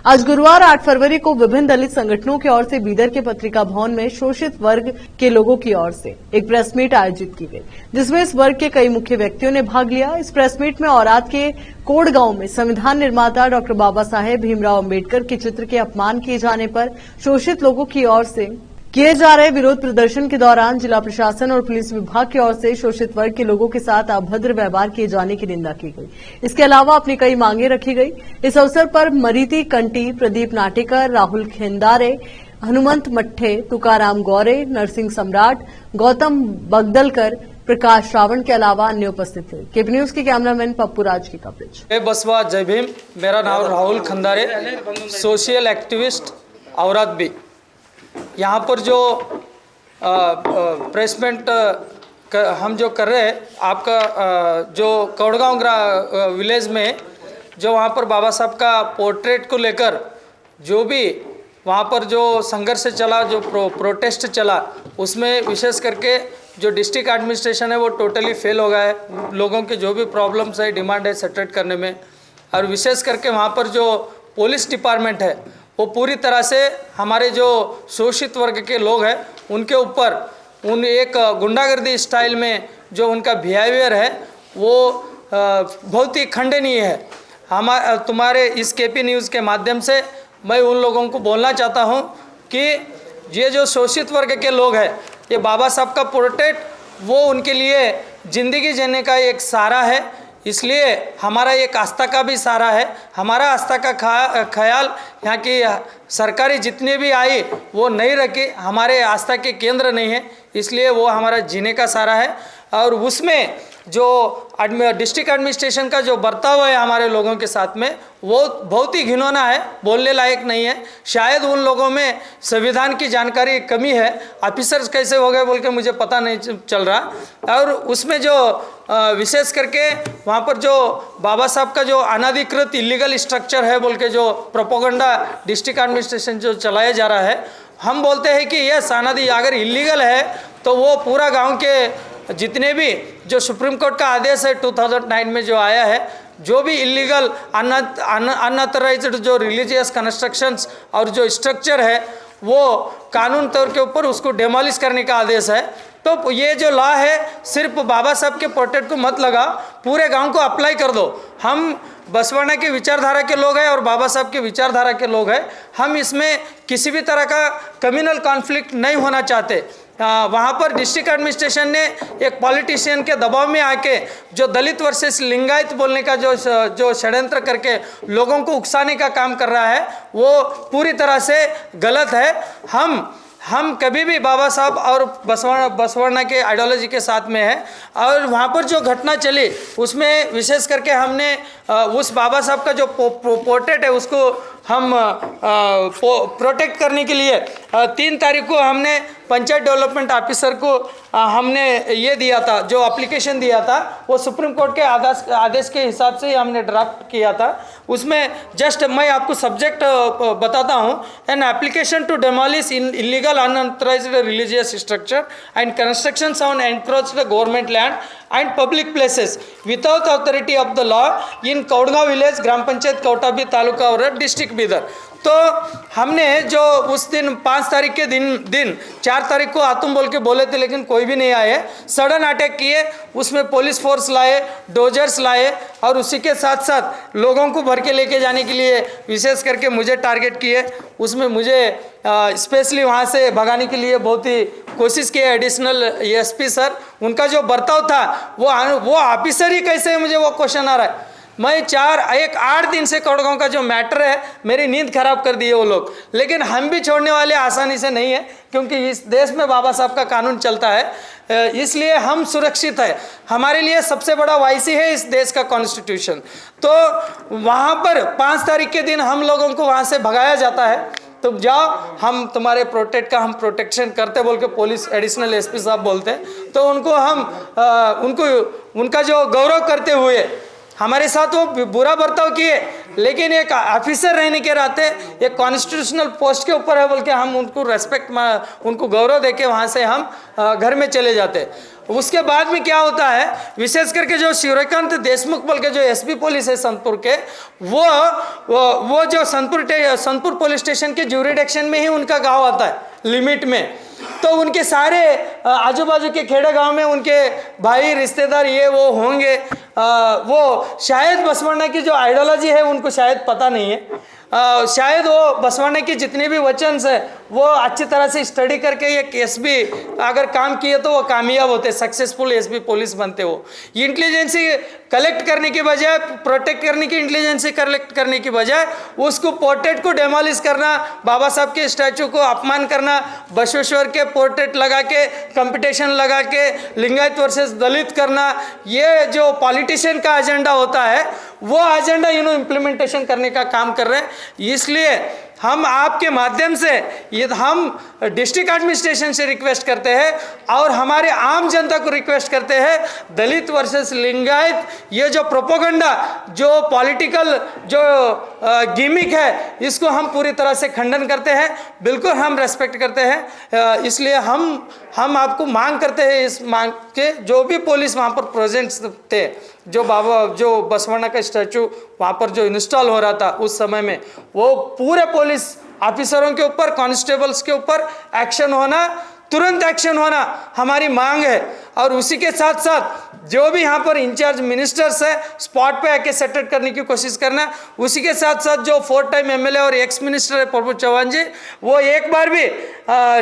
आज गुरुवार 8 फरवरी को विभिन्न दलित संगठनों की ओर से बीदर के पत्रिका भवन में शोषित वर्ग के लोगों की ओर से एक प्रेस मीट आयोजित की गई, जिसमें इस वर्ग के कई मुख्य व्यक्तियों ने भाग लिया। इस प्रेस मीट में औराद के कोड़ गांव में संविधान निर्माता डॉक्टर बाबा साहेब भीमराव अंबेडकर के चित्र के अपमान किए जाने पर शोषित लोगों की ओर से किए जा रहे विरोध प्रदर्शन के दौरान जिला प्रशासन और पुलिस विभाग की ओर से शोषित वर्ग के लोगों के साथ अभद्र व्यवहार किए जाने की निंदा की गई। इसके अलावा अपनी कई मांगे रखी गई। इस अवसर पर मरीती कंटी, प्रदीप नाटेकर, राहुल खेंदारे, हनुमंत मट्ठे, तुकाराम गौरे, नरसिंह सम्राट, गौतम बगदलकर, प्रकाश श्रावण के अलावा अन्य उपस्थित थे। केपी न्यूज के कैमरामैन पप्पू राज की कवरेज। जय बसवा, जय भीम। मेरा नाम राहुल खंदारे, सोशल एक्टिविस्ट औरत भी। यहाँ पर जो प्रेसमेंट हम जो कर रहे हैं, आपका जो कौड़गांव विलेज में जो वहाँ पर बाबा साहब का पोर्ट्रेट को लेकर जो भी वहाँ पर जो संघर्ष चला, जो प्रोटेस्ट चला, उसमें विशेष करके जो डिस्ट्रिक्ट एडमिनिस्ट्रेशन है वो टोटली फेल हो गया है। लोगों के जो भी प्रॉब्लम्स है, डिमांड है, सेटल करने में, और विशेष करके वहाँ पर जो पुलिस डिपार्टमेंट है वो पूरी तरह से हमारे जो शोषित वर्ग के लोग हैं उनके ऊपर एक गुंडागर्दी स्टाइल में जो उनका बिहेवियर है वो बहुत ही खंडनीय है। तुम्हारे इस केपी न्यूज़ के माध्यम से मैं उन लोगों को बोलना चाहता हूं कि ये जो शोषित वर्ग के लोग हैं, ये बाबा साहब का पोर्ट्रेट वो उनके लिए ज़िंदगी जीने का एक सहारा है। इसलिए हमारा एक आस्था का भी सहारा है। हमारा आस्था का ख्याल यहाँ की सरकारी जितने भी आई वो नहीं रखी, हमारे आस्था के केंद्र नहीं है, इसलिए वो हमारा जीने का सहारा है। और उसमें जो डिस्ट्रिक्ट एडमिनिस्ट्रेशन का जो बर्ताव है हमारे लोगों के साथ में वो बहुत ही घिनौना है, बोलने लायक नहीं है। शायद उन लोगों में संविधान की जानकारी कमी है, ऑफिसर्स कैसे हो गए बोल के मुझे पता नहीं चल रहा। और उसमें जो विशेष करके वहाँ पर जो बाबा साहब का जो अनाधिकृत इलीगल स्ट्रक्चर है बोल के जो प्रोपोगंडा डिस्ट्रिक्ट एडमिनिस्ट्रेशन जो चलाया जा रहा है, हम बोलते हैं कि यह अनाधि अगर इलीगल है तो वो पूरा गाँव के जितने भी जो सुप्रीम कोर्ट का आदेश है 2009 में जो आया है, जो भी इलीगल अनऑथराइज्ड जो रिलीजियस कंस्ट्रक्शंस और जो स्ट्रक्चर है वो कानून तौर के ऊपर उसको डेमोलिश करने का आदेश है। तो ये जो लॉ है सिर्फ बाबा साहब के पोर्ट्रेट को मत लगा, पूरे गांव को अप्लाई कर दो। हम बसवाना के विचारधारा के लोग हैं और बाबा साहब के विचारधारा के लोग हैं, हम इसमें किसी भी तरह का कम्युनल कॉन्फ्लिक्ट नहीं होना चाहते। वहाँ पर डिस्ट्रिक्ट एडमिनिस्ट्रेशन ने एक पॉलिटिशियन के दबाव में आके जो दलित वर्सेस लिंगायत बोलने का जो षड्यंत्र करके लोगों को उकसाने का काम कर रहा है वो पूरी तरह से गलत है। हम कभी भी बाबा साहब और बसवाना के आइडियोलॉजी के साथ में है। और वहाँ पर जो घटना चली उसमें विशेष करके हमने उस बाबा साहब का जो पोर्ट्रेट है उसको हम प्रोटेक्ट करने के लिए 3 तारीख को हमने पंचायत डेवलपमेंट ऑफिसर को हमने ये दिया था, जो एप्लीकेशन दिया था वो सुप्रीम कोर्ट के आदेश के हिसाब से ही हमने ड्राफ्ट किया था। उसमें जस्ट मैं आपको सब्जेक्ट बताता हूँ, an application to demolish in illegal unauthorised religious structure and constructions on encroached government land and public places without authority of the law in Kaudgaon village, ग्राम पंचायत कौटाबी, तालुका और डिस्ट्रिक्ट बीदर। तो हमने जो उस दिन 5 तारीख के दिन 4 तारीख को आतुम बोल के बोले थे लेकिन कोई भी नहीं आए, सडन अटैक किए, उसमें पुलिस फोर्स लाए, डोजर्स लाए और उसी के साथ साथ लोगों को भर के लेके जाने के लिए विशेष करके मुझे टारगेट किए। उसमें मुझे स्पेशली वहाँ से भगाने के लिए बहुत ही कोशिश की। एडिशनल एसपी सर, उनका जो बर्ताव था वो ऑफिसर ही कैसे है, मुझे वो क्वेश्चन आ रहा है। मैं 8 दिन से कौड़गांव का जो मैटर है मेरी नींद खराब कर दी है वो लोग, लेकिन हम भी छोड़ने वाले आसानी से नहीं है क्योंकि इस देश में बाबा साहब का कानून चलता है, इसलिए हम सुरक्षित है। हमारे लिए सबसे बड़ा वायसी है इस देश का कॉन्स्टिट्यूशन। तो वहाँ पर 5 तारीख के दिन हम लोगों को वहाँ से भगाया जाता है, तुम जाओ, हम तुम्हारे प्रोटेक्ट का हम प्रोटेक्शन करते बोल के पुलिस एडिशनल एसपी साहब बोलते हैं। तो उनको हम उनका जो गौरव करते हुए हमारे साथ वो बुरा बर्ताव किए, लेकिन एक ऑफिसर रहने के नाते एक कॉन्स्टिट्यूशनल पोस्ट के ऊपर है बोल के हम उनको रेस्पेक्ट, उनको गौरव देके वहाँ से हम घर में चले जाते। उसके बाद में क्या होता है, विशेष करके जो सूर्यकांत देशमुख बोल के जो एसपी पुलिस है संतपुर के, वो जो संतपुर पुलिस स्टेशन के ज्यूरिडिक्शन में ही उनका गांव आता है, लिमिट में। तो उनके सारे आजू बाजू के खेड़े गांव में उनके भाई रिश्तेदार ये वो होंगे। वो शायद बसवण्णा की जो आइडियोलॉजी है उनको शायद पता नहीं है। शायद वो बसवण्णा की जितने भी वचन है वो अच्छी तरह से स्टडी करके एक एसपी अगर काम किए तो वो कामयाब होते, सक्सेसफुल एसपी पुलिस बनते। वो इंटेलिजेंसी कलेक्ट करने के बजाय, प्रोटेक्ट करने की इंटेलिजेंसी कलेक्ट करने की बजाय उसको पोर्ट्रेट को डेमोलिश करना, बाबा साहब के स्टैचू को अपमान करना, बसवेश्वर के पोर्ट्रेट लगा के कंपटीशन लगा के लिंगायत वर्सेस दलित करना, ये जो पॉलिटिशियन का एजेंडा होता है वो एजेंडा इम्प्लीमेंटेशन करने का काम कर रहे हैं। इसलिए हम आपके माध्यम से ये हम डिस्ट्रिक्ट एडमिनिस्ट्रेशन से रिक्वेस्ट करते हैं और हमारे आम जनता को रिक्वेस्ट करते हैं, दलित वर्सेस लिंगायत ये जो प्रोपोगंडा, जो पॉलिटिकल जो गिमिक है, इसको हम पूरी तरह से खंडन करते हैं। बिल्कुल हम रेस्पेक्ट करते हैं। इसलिए हम आपको मांग करते हैं, इस मांग के जो भी पुलिस वहाँ पर प्रेजेंट थे, जो बसवण्णा का स्टैचू वहाँ पर जो इंस्टॉल हो रहा था उस समय में, वो पूरे पुलिस ऑफिसरों के ऊपर, कांस्टेबल्स के ऊपर एक्शन होना, तुरंत एक्शन होना हमारी मांग है। और उसी के साथ साथ जो भी यहाँ पर इंचार्ज मिनिस्टर्स है स्पॉट पे आके सेटल करने की कोशिश करना। उसी के साथ साथ जो 4 टाइम एमएलए और एक्स मिनिस्टर है प्रभु चौहान जी, वो एक बार भी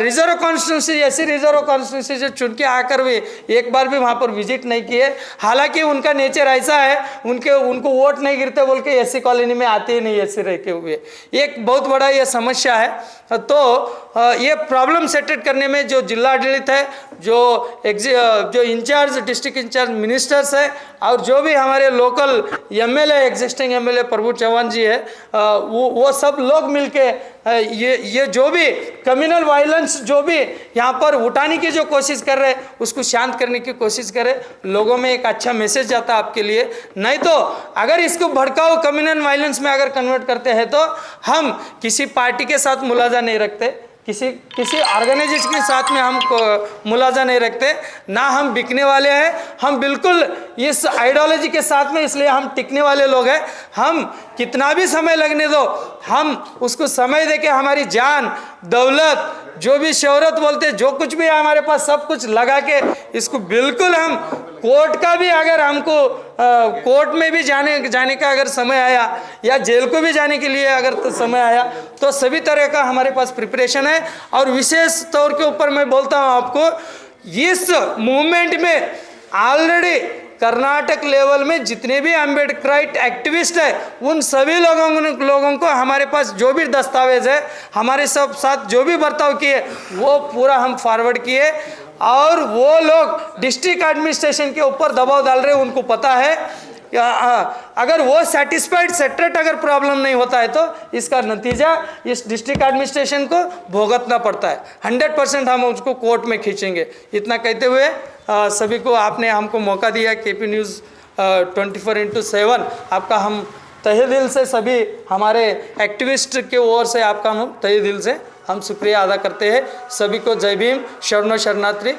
रिजर्व कॉन्स्टिट्यूंसी, ऐसी रिजर्व कॉन्स्टिट्यूंसी से चुन के आकर भी एक बार भी वहाँ पर विजिट नहीं किए। हालांकि उनका नेचर ऐसा है, उनको वोट नहीं गिरते बोल के एससी कॉलोनी में आते ही नहीं ऐसे रह के हुए, एक बहुत बड़ा ये समस्या है। तो ये प्रॉब्लम सेटल करने में जो जिला आडलित है, जो इंचार्ज डिस्ट्रिक्ट इंचार्ज मिनिस्टर्स है और जो भी हमारे लोकल एमएलए, एग्जिस्टिंग एमएलए प्रभु चौहान जी है, वो सब लोग मिलके ये जो भी कम्युनल वायलेंस जो भी यहाँ पर उठाने की जो कोशिश कर रहे हैं उसको शांत करने की कोशिश करें। लोगों में एक अच्छा मैसेज जाता है आपके लिए। नहीं तो अगर इसको भड़काओ कम्युनल वायलेंस में अगर कन्वर्ट करते हैं तो हम किसी पार्टी के साथ मुलाजा नहीं रखते, किसी ऑर्गेनाइजेशन के साथ में हम मुलाजा नहीं रखते, ना हम बिकने वाले हैं। हम बिल्कुल इस आइडियोलॉजी के साथ में, इसलिए हम टिकने वाले लोग हैं। हम कितना भी समय लगने दो, हम उसको समय देके हमारी जान, दौलत, जो भी शोहरत बोलते, जो कुछ भी है हमारे पास, सब कुछ लगा के इसको बिल्कुल हम कोर्ट का भी, अगर हमको कोर्ट में भी जाने का अगर समय आया या जेल को भी जाने के लिए अगर तो समय आया तो सभी तरह का हमारे पास प्रिपरेशन है। और विशेष तौर के ऊपर मैं बोलता हूँ आपको, इस मूवमेंट में ऑलरेडी कर्नाटक लेवल में जितने भी अम्बेडकराइट एक्टिविस्ट है उन सभी लोगों को हमारे पास जो भी दस्तावेज है, हमारे सब साथ जो भी बर्ताव किए वो पूरा हम फॉरवर्ड किए। और वो लोग डिस्ट्रिक्ट एडमिनिस्ट्रेशन के ऊपर दबाव डाल रहे हैं, उनको पता है अगर वो सेटिस्फाइड सेटरेट अगर प्रॉब्लम नहीं होता है तो इसका नतीजा इस डिस्ट्रिक्ट एडमिनिस्ट्रेशन को भुगतना पड़ता है। 100% हम उसको कोर्ट में खींचेंगे। इतना कहते हुए सभी को आपने हमको मौका दिया, केपी न्यूज़ 24/7 आपका हम तहे दिल से, सभी हमारे एक्टिविस्ट के ओर से आपका हम तहे दिल से हम शुक्रिया अदा करते हैं। सभी को जय भीम, शरणो शरणार्थी,